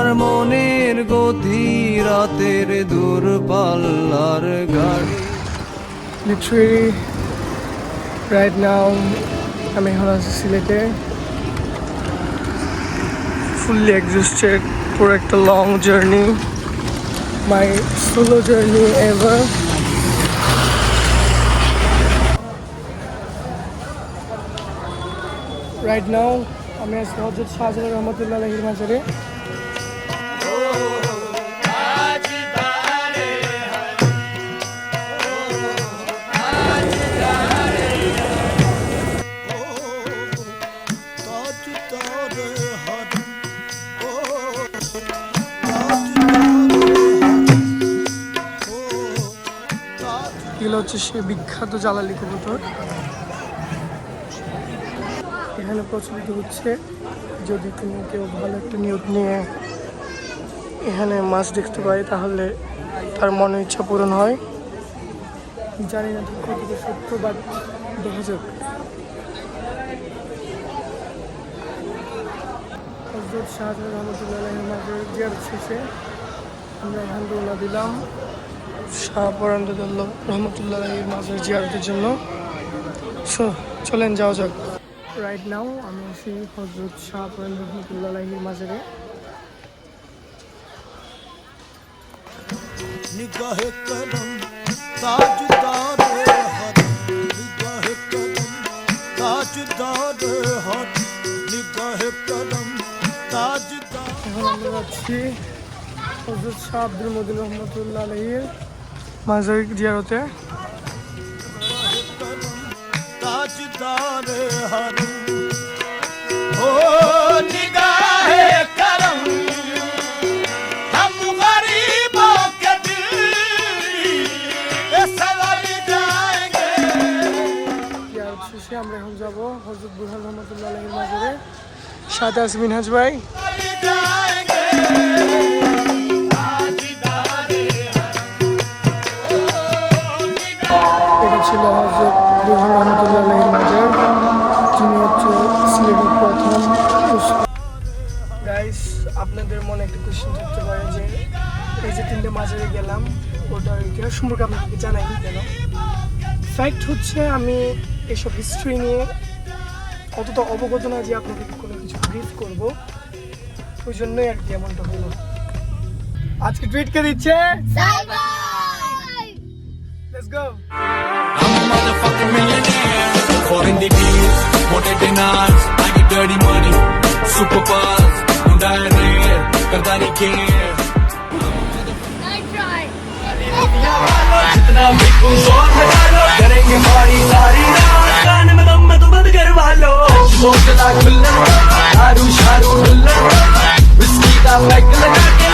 আমার মনের গতি রাতের দূরপাল্লার গাড়ি। Literally, right now, আমি এখন আছি সিলেটে, fully exhausted for একটা long journey, my solo journey ever. Right now, আমি আছি হযরত শাহজালাল রহমাতুল্লাহ আলাইহির মাজারে। এগুলো হচ্ছে সে বিখ্যাত জালালি কবুতর। এখানে প্রচলিত হচ্ছে যদি কোনো কেউ ভালো একটা নিয়ত নিয়ে এখানে মাছ দেখতে পায় তাহলে তার মনের ইচ্ছা পূরণ হয়। জানি না ঠিক কতটা সত্য, বাট দেখা যাক। হযরত শাহজালাল রহমাতুল্লাহ আলাইহির মাজার জিয়ারত শেষে আমরা এখান রওনা দিলাম শাহ পরান্দুল্লাহ রহমতুল্লাহ আলাইহির মাজার জিয়ারতের জন্য। সো চলেন যাওয়া যাক। রাইট নাও আমি আছি হযরত শাহ পরান্দুল্লাহ রহমতুল্লাহ আলাইহির মাজারে। নিগাহে করম তাজদার হর, নিগাহে করম তাজদার হর, নিগাহে করম তাজদার। এখন আমরা যাচ্ছি হযরত শাহ আব্দুল মতিন রহমতুল্লাহ আলাইহির মাজার জিয়ারতে। ताजदार हर ओ निगाहे करम, हम गरीबों के दिल ये सवाल जाएंगे। জিয়ারত শেষে আমরা এখন যাব হযরত বুরহান রহমতুল্লাহ আলাইহির মাজারে। সাথে আছে মিনহাজ ভাই। এটা ছিল হযরত বুরহান রহমতুল্লাহ আলাইহির মাজার, যিনি হচ্ছে সিলেটের প্রথম। গাইস, আপনাদের মনে একটা কোশ্চেন থাকতে পারে যে এই যে তিনটে মাজারে গেলাম ওটার ইতিহাস সম্পর্কে আপনাকে জানাইনি কেন। ফ্যাক্ট হচ্ছে আমি এসব হিস্ট্রি নিয়ে অতটা অবগত না যে আপনাকে কোনো কিছু ব্রিফ করবো, ওই জন্যই আর কি এমনটা হলো। আজকে টুইট কে দিচ্ছে, let's go. I'm a motherfucking millionaire. Foreign degrees, wanted dinars, I get dirty money, super buzz, hunda hai rare, karda nahi care. जितना बिकूं जोर लगा लो, करेंगे हमारी सारी रात, गाने में दम में तो बंद करवा लो, बोतला खुल्लड़, दारू शारू हुल्लड़, विस्की का पैक लगा के